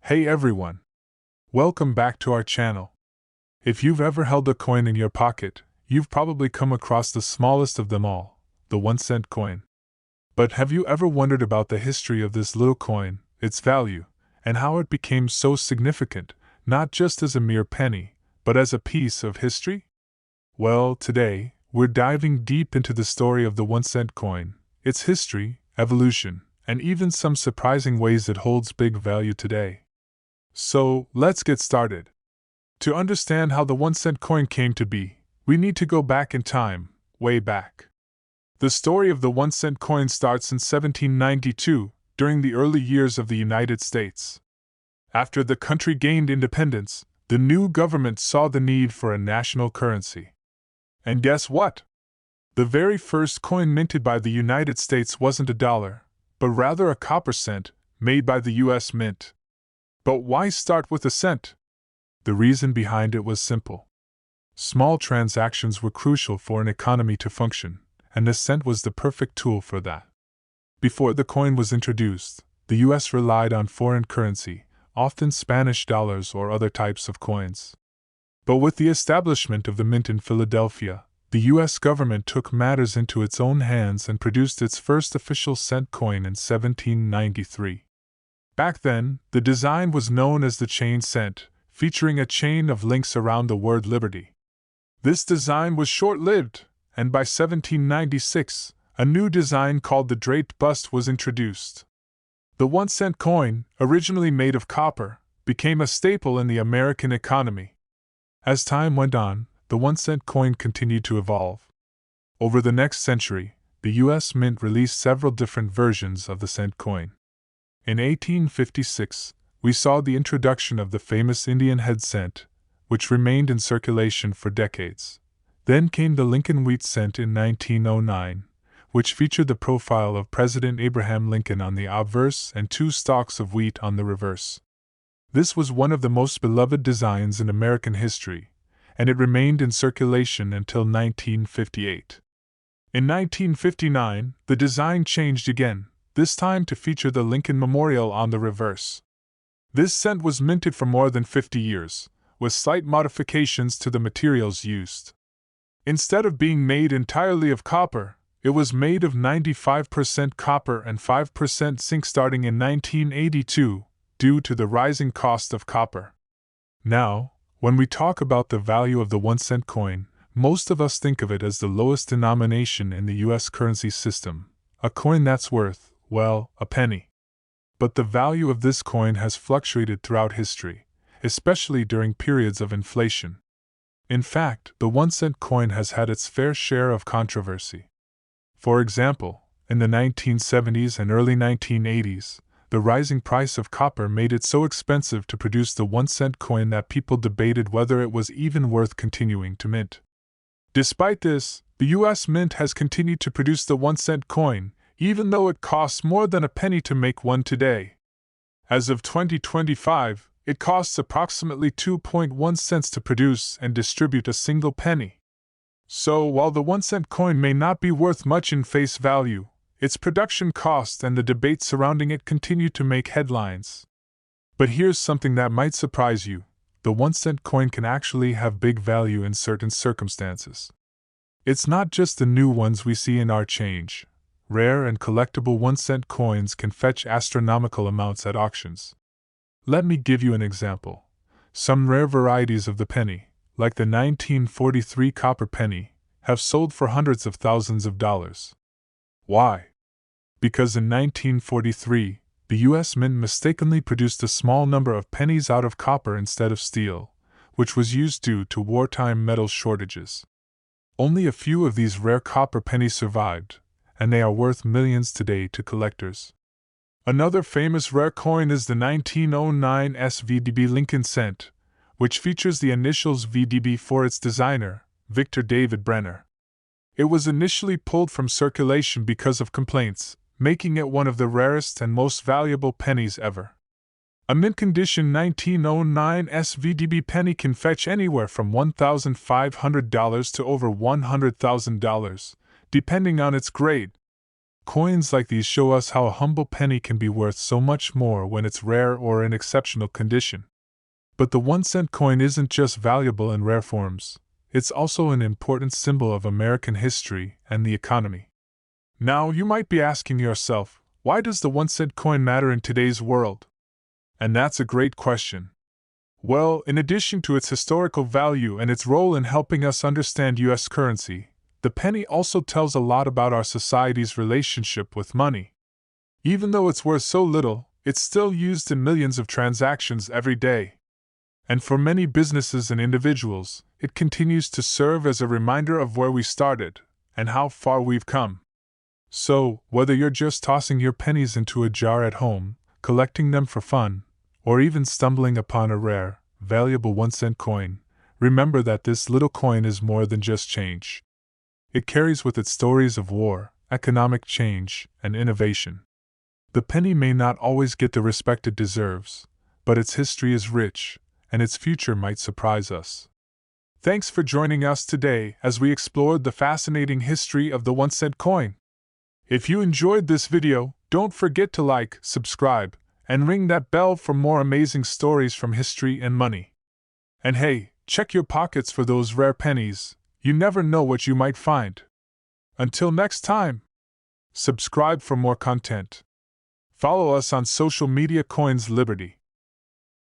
Hey everyone! Welcome back to our channel. If you've ever held a coin in your pocket, you've probably come across the smallest of them all, the 1-cent coin. But have you ever wondered about the history of this little coin, its value, and how it became so significant, not just as a mere penny, but as a piece of history? Well, today, we're diving deep into the story of the 1-cent coin, its history, evolution, and even some surprising ways it holds big value today. So, let's get started. To understand how the 1-cent coin came to be, we need to go back in time, way back. The story of the 1-cent coin starts in 1792, during the early years of the United States. After the country gained independence, the new government saw the need for a national currency. And guess what? The very first coin minted by the United States wasn't a dollar, but rather a copper cent, made by the U.S. Mint. But why start with a cent? The reason behind it was simple. Small transactions were crucial for an economy to function, and the cent was the perfect tool for that. Before the coin was introduced, the U.S. relied on foreign currency, often Spanish dollars or other types of coins. But with the establishment of the Mint in Philadelphia, the U.S. government took matters into its own hands and produced its first official cent coin in 1793. Back then, the design was known as the chain cent, featuring a chain of links around the word liberty. This design was short-lived, and by 1796, a new design called the draped bust was introduced. The 1-cent coin, originally made of copper, became a staple in the American economy. As time went on, the 1-cent coin continued to evolve. Over the next century, the U.S. Mint released several different versions of the cent coin. In 1856, we saw the introduction of the famous Indian head cent, which remained in circulation for decades. Then came the Lincoln wheat cent in 1909, which featured the profile of President Abraham Lincoln on the obverse and 2 stalks of wheat on the reverse. This was one of the most beloved designs in American history, and it remained in circulation until 1958. In 1959, the design changed again, this time to feature the Lincoln Memorial on the reverse. This cent was minted for more than 50 years, with slight modifications to the materials used. Instead of being made entirely of copper, it was made of 95% copper and 5% zinc starting in 1982, due to the rising cost of copper. Now, when we talk about the value of the 1-cent coin, most of us think of it as the lowest denomination in the U.S. currency system, a coin that's worth, well, a penny. But the value of this coin has fluctuated throughout history, especially during periods of inflation. In fact, the 1-cent coin has had its fair share of controversy. For example, in the 1970s and early 1980s, the rising price of copper made it so expensive to produce the 1-cent coin that people debated whether it was even worth continuing to mint. Despite this, the U.S. Mint has continued to produce the 1-cent coin, even though it costs more than a penny to make one today. As of 2025, it costs approximately 2.1 cents to produce and distribute a single penny. So, while the 1-cent coin may not be worth much in face value, its production cost and the debate surrounding it continue to make headlines. But here's something that might surprise you: the 1-cent coin can actually have big value in certain circumstances. It's not just the new ones we see in our change. Rare and collectible 1-cent coins can fetch astronomical amounts at auctions. Let me give you an example. Some rare varieties of the penny, like the 1943 copper penny, have sold for hundreds of thousands of dollars. Why? Because in 1943, the U.S. Mint mistakenly produced a small number of pennies out of copper instead of steel, which was used due to wartime metal shortages. Only a few of these rare copper pennies survived, and they are worth millions today to collectors. Another famous rare coin is the 1909 VDB Lincoln cent, which features the initials VDB for its designer, Victor David Brenner. It was initially pulled from circulation because of complaints, making it one of the rarest and most valuable pennies ever. A mint-condition 1909 VDB penny can fetch anywhere from $1,500 to over $100,000, depending on its grade. Coins like these show us how a humble penny can be worth so much more when it's rare or in exceptional condition. But the 1-cent coin isn't just valuable in rare forms, it's also an important symbol of American history and the economy. Now, you might be asking yourself, why does the 1-cent coin matter in today's world? And that's a great question. Well, in addition to its historical value and its role in helping us understand U.S. currency, the penny also tells a lot about our society's relationship with money. Even though it's worth so little, it's still used in millions of transactions every day. And for many businesses and individuals, it continues to serve as a reminder of where we started and how far we've come. So, whether you're just tossing your pennies into a jar at home, collecting them for fun, or even stumbling upon a rare, valuable 1-cent coin, remember that this little coin is more than just change. It carries with it stories of war, economic change, and innovation. The penny may not always get the respect it deserves, but its history is rich, and its future might surprise us. Thanks for joining us today as we explored the fascinating history of the 1-cent coin. If you enjoyed this video, don't forget to like, subscribe, and ring that bell for more amazing stories from history and money. And hey, check your pockets for those rare pennies. You never know what you might find. Until next time, subscribe for more content. Follow us on social media. Coins Liberty.